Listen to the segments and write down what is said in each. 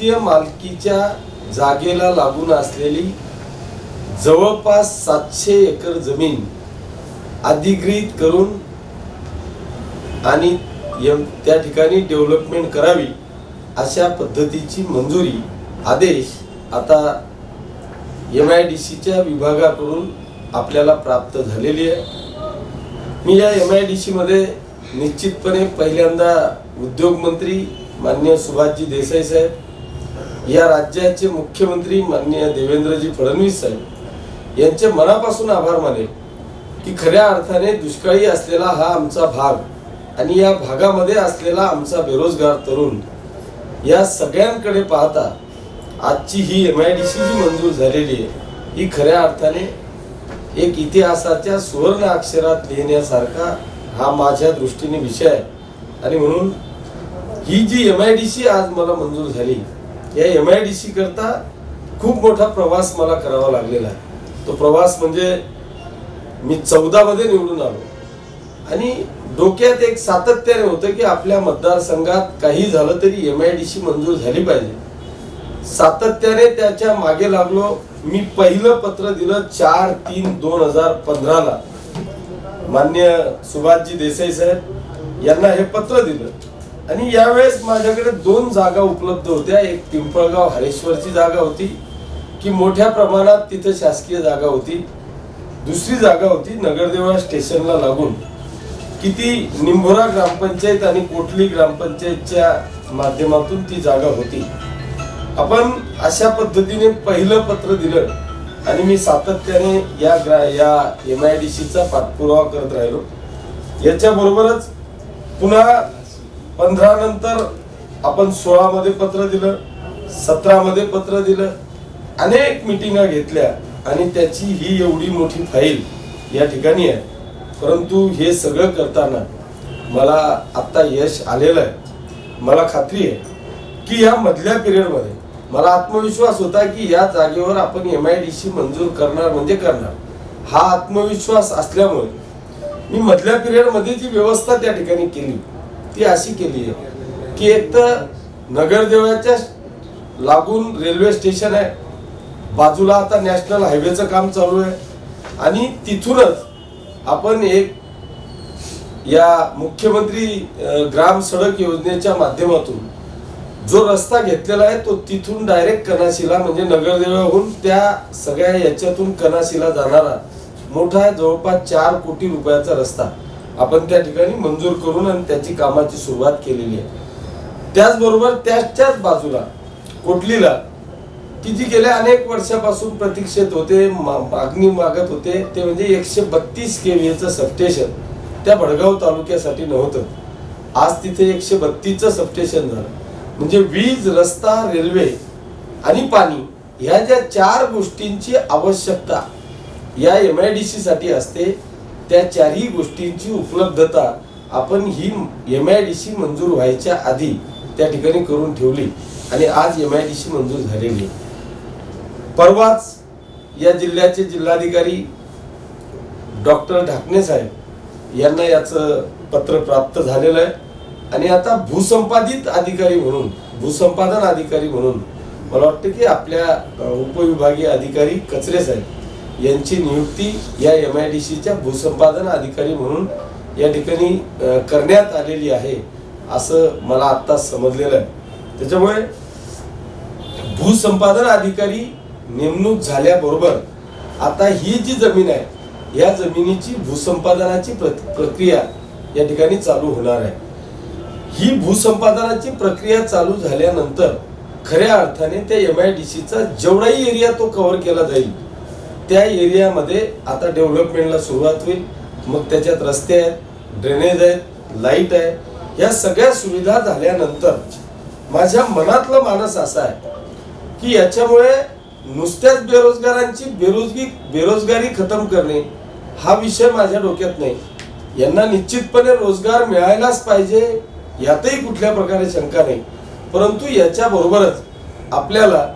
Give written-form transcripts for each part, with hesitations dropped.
शासकीय मालकीच्या जागेला लागून असलेली जवळपास 700 एकर जमीन अधिग्रहित करून आणि त्या ठिकाणी डेव्हलपमेंट करावी अशा पद्धतीची मंजुरी आदेश आता MIDCच्या विभागाकडून आपल्याला प्राप्त झालेली आहे। मी या MIDC मध्ये निश्चितपणे पहिल्यांदा उद्योग मंत्री माननीय सुभाषजी देसाई साहेब, या राज्याचे मुख्यमंत्री माननीय देवेंद्रजी फडणवीस साहेब यांचे मनापासून आभार मानेल की खऱ्या अर्थाने दुष्काळी असलेला हा आमचा भाग आणि या भागामध्ये असलेला आमचा बेरोजगार तरुण या सगळ्यांकडे पाहता आजची ही MIDC जी मंजूर झालेली आहे ही खऱ्या अर्थाने एक इतिहासाच्या सुवर्ण अक्षरात लिहिण्यासारखा हा माझ्या दृष्टीने विषय आहे। आणि म्हणून ही जी MIDC आज मला मंजूर झाली, या MIDC करता खूप मोठा प्रवास मला करावा लागलेला आहे। तो प्रवास म्हणजे मी 14 मध्ये निवडून आलो आणि डोक्यात एक सातत्याने होतं की आपल्या मतदारसंघात काही झालं तरी MIDC मंजूर झाली पाहिजे। सातत्याने त्याच्या मागे लागलो। मी पहिलं पत्र दिलं 4/3/2015 ला माननीय सुभाषजी देसाई साहेब यांना हे पत्र दिलं आणि यावेळेस माझ्याकडे 2 जागा उपलब्ध होत्या। एक पिंपळगाव हरेश्वरची जागा होती की मोठ्या प्रमाणात तिथे शासकीय जागा होती, दुसरी जागा होती नगरदेवळा स्टेशनला लागून की ती निंभोरा ग्रामपंचायत आणि कोटली ग्रामपंचायतच्या माध्यमातून ती जागा होती। आपण अशा पद्धतीने पहिलं पत्र दिलं आणि मी सातत्याने या MIDCचा पाठपुरावा करत राहिलो। याच्या बरोबरच पुन्हा 15 नंतर आपण 16 मध्ये पत्र दिलं, 17 मध्ये पत्र दिलं, अनेक मिटिंगा घेतल्या आणि त्याची ही एवढी मोठी फाईल या ठिकाणी आहे। परंतु हे सगळं करताना मला आता यश आलेलं आहे। मला खात्री आहे की या मधल्या पिरियडमध्ये मला आत्मविश्वास होता की या जागेवर आपण MIDC मंजूर करणार म्हणजे करणार। हा आत्मविश्वास असल्यामुळे मी मधल्या पिरियड मध्ये जी व्यवस्था त्या ठिकाणी केली ती अशी केली आहे की एक तर नगरदेवळाच्या लागून रेल्वे स्टेशन आहे, बाजूला आता नॅशनल हायवेचं काम चालू आहे आणि तिथूनच आपण एक या मुख्यमंत्री ग्राम सडक योजनेच्या माध्यमातून जो रस्ता घेतलेला आहे तो तिथून डायरेक्ट कनाशीला म्हणजे नगरदेवळाहून त्या सगळ्या याच्यातून कनाशीला जाणारा मोठा जवळपास 4 कोटी रुपयाचा रस्ता आपण त्या ठिकाणी मंजूर करून आणि त्याची कामाची सुरुवात केलेली आहे। त्याचबरोबर त्याच्याच बाजूला कोटलीला की जी गेल्या अनेक वर्षापासून प्रतीक्षेत होते, मागणी मागत होते, ते म्हणजे 132 kVAचं सबस्टेशन त्या भडगाव तालुक्यासाठी नव्हतं। आज तिथे 132चं सबस्टेशन झालं। म्हणजे वीज, रस्ता, रेल्वे आणि पाणी ह्या ज्या 4 गोष्टींची आवश्यकता या MIDC साठी असते, त्या 4ही गोष्टींची उपलब्धता आपण ही MIDC मंजूर व्हायच्या आधी त्या ठिकाणी करून ठेवली आणि आज MIDC मंजूर झालेली आहे। परवाच या जिल्ह्याचे जिल्हाधिकारी डॉक्टर ढाकणे साहेब यांना याचं पत्र प्राप्त झालेलं आहे आणि आता भूसंपादन अधिकारी म्हणून मला वाटतं की आपल्या उपविभागीय अधिकारी कचरे साहेब यांची नियुक्ती या MIDCच्या भूसंपादन अधिकारी म्हणून या ठिकाणी करण्यात आलेली आहे असं मला आता समजलेलं आहे। त्याच्यामुळे भूसंपादन अधिकारी नेमणूक झाल्याबरोबर आता ही जी जमीन आहे या जमिनीची भूसंपादनाची प्रक्रिया या ठिकाणी चालू होणार आहे। ही भूसंपादनाची प्रक्रिया चालू झाल्यानंतर खऱ्या अर्थाने त्या MIDCचा जेवढाही एरिया तो कव्हर केला जाईल त्या एरियामध्ये आता डेव्हलपमेंटला सुरुवात होईल। मग त्याच्यात रस्ते आहेत, ड्रेनेज आहेत, लाईट आहे, या सगळ्या सुविधा झाल्यानंतर माझ्या मनातला मानस असा आहे की याच्यामुळे नुसत्याच बेरोजगारांची बेरोजगारी खतम करणे हा विषय माझ्या डोक्यात नाही। यांना निश्चितपणे रोजगार मिळायलाच पाहिजे यातही कुठल्या प्रकारे शंका नाही। परंतु याच्या बरोबरच आपल्याला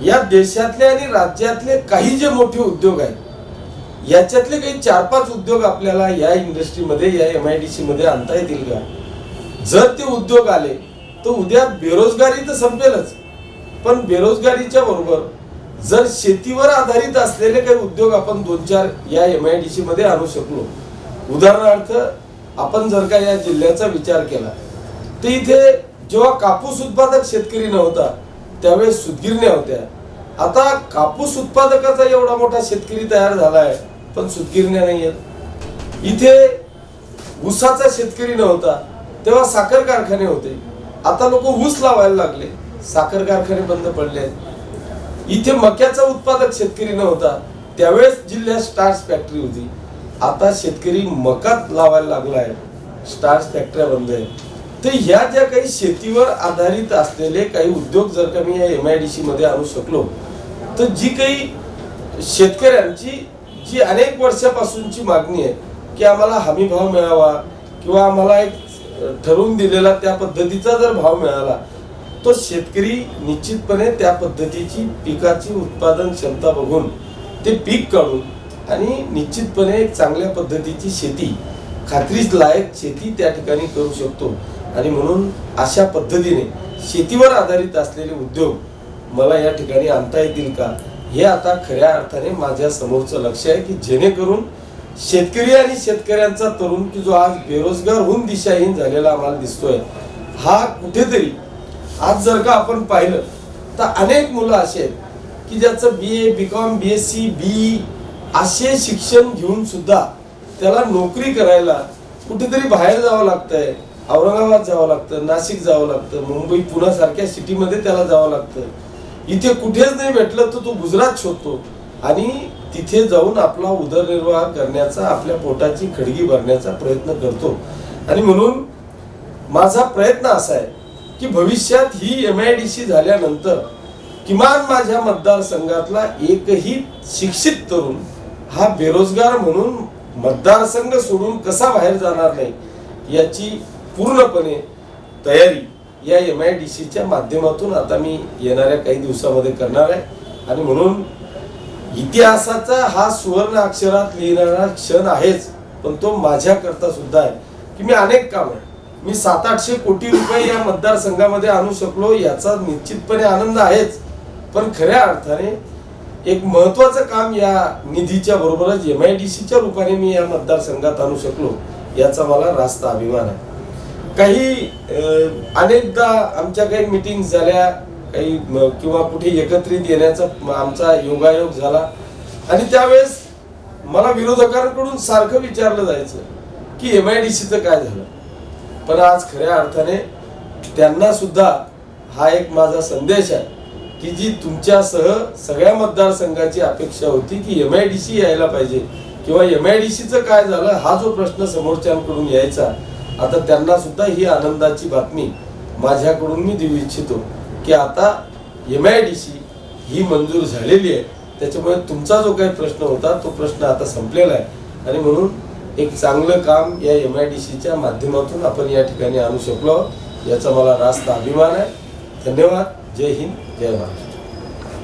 या देशातले आणि राज्यातले काही जे मोठे उद्योग आहेत याच्यातले काही 4-5 उद्योग आपल्याला या इंडस्ट्रीमध्ये या MIDC मध्ये आणता येतील का? जर ते उद्योग आले तर उद्या बेरोजगारी तर संपेलच, पण बेरोजगारीच्या बरोबर जर शेतीवर आधारित असलेले काही उद्योग आपण 2-4 या MIDC मध्ये आणू शकलो. उदाहरणार्थ आपण जर का या जिल्ह्याचा विचार केला तर इथे जेव्हा कापूस उत्पादक शेतकरी नव्हता त्यावेळेस सूतगिरण्या होत्या. आता कापूस उत्पादकाचा एवढा मोठा शेतकरी तयार झालाय पण सूतगिरण्या नाही आहेत. इथे ऊसाचा शेतकरी नव्हता तेव्हा साखर कारखाने होते. आता लोक ऊस लावायला लागले, साखर कारखाने बंद पडले. इथे मक्याचा उत्पादक शेतकरी नव्हता त्यावेळेस जिल्ह्यात स्टार्च फॅक्टरी होती. आता शेतकरी मकात लावायला लागलाय, स्टार्च फॅक्टऱ्या बंद आहेत. तर ह्या ज्या काही शेतीवर आधारित असलेले काही उद्योग जर का मी या MIDC मध्ये आणू शकलो तर जी काही शेतकऱ्यांची जी अनेक वर्षापासूनची मागणी आहे की आम्हाला हमी भाव मिळावा किंवा आम्हाला एक ठरवून दिलेला त्या पद्धतीचा जर भाव मिळाला तो शेतकरी निश्चितपणे त्या पद्धतीची पिकाची उत्पादन क्षमता बघून ते पीक काढून आणि निश्चितपणे एक चांगल्या पद्धतीची शेती, खात्रीस लायक शेती त्या ठिकाणी करू शकतो. आणि म्हणून अशा पद्धतीने शेतीवर आधारित असलेले उद्योग मला या ठिकाणी आणता येतील का हे आता खऱ्या अर्थाने माझ्या समोरचं लक्ष आहे की जेणेकरून शेतकरी आणि शेतकऱ्यांचा तरुण की जो आज बेरोजगार होऊन दिशाहीन झालेला आम्हाला दिसतोय, हा कुठेतरी आज जर का आपण पाहिलं तर अनेक मुलं असे आहेत की ज्याचं BA, BCom, BSc, BE असे शिक्षण घेऊन सुद्धा त्याला नोकरी करायला कुठेतरी बाहेर जावं लागतंय. औरंगाबाद जावं लागतं, नाशिक जावं लागतं, मुंबई पुणे सारख्या सिटीमध्ये त्याला जावं लागतं. इथे कुठेच नाही भेटलं तर तो गुजरात शोधतो आणि तिथे जाऊन आपला उदरनिर्वाह करण्याचा, आपल्या पोटाची खडगी भरण्याचा प्रयत्न करतो. आणि म्हणून माझा प्रयत्न असा आहे की भविष्यात ही MIDC झाल्यानंतर किमान माझ्या मतदारसंघातला एकही शिक्षित तरुण हा बेरोजगार म्हणून मतदारसंघ सोडून कसा बाहेर जाणार नाही याची पूर्णपणे तयारी या MIDCच्या माध्यमातून आता मी येणाऱ्या काही दिवसामध्ये करणार आहे. आणि म्हणून इतिहासाचा हा सुवर्ण अक्षरात लिहिणारा क्षण आहेच, पण तो माझ्याकरता सुद्धा आहे की मी अनेक कामं, मी 700-800 कोटी रुपये या मतदारसंघामध्ये आणू शकलो याचा निश्चितपणे आनंद आहेच. पण खऱ्या अर्थाने एक महत्वाचं काम या निधीच्या बरोबरच MIDCच्या रूपाने मी या मतदारसंघात आणू शकलो याचा मला रास्त अभिमान आहे. काही अनेकदा आमच्या काही मीटिंग्स झाल्या, काही किंवा कुठे एकत्रित येण्याचा आमचा योगायोग झाला आणि त्यावेळेस मला विरोधकांकडून सारखं विचारलं जायचं की MIDCचं काय झालं. पण आज खऱ्या अर्थाने त्यांना सुद्धा हा एक माझा संदेश आहे की जी तुमच्यासह सगळ्या मतदारसंघाची अपेक्षा होती की MIDC यायला पाहिजे किंवा MIDCचं काय झालं हा जो प्रश्न समोरच्यांकडून यायचा, आता त्यांना सुद्धा ही आनंदाची बातमी माझ्याकडून मी देऊ इच्छितो की आता MIDC ही मंजूर झालेली आहे. त्याच्यामुळे तुमचा जो काही प्रश्न होता तो प्रश्न आता संपलेला आहे आणि म्हणून एक चांगलं काम या MIDCच्या माध्यमातून आपण या ठिकाणी आणू शकलो याचा मला रास्त अभिमान आहे. धन्यवाद. जय हिंद, जय महाराष्ट्र.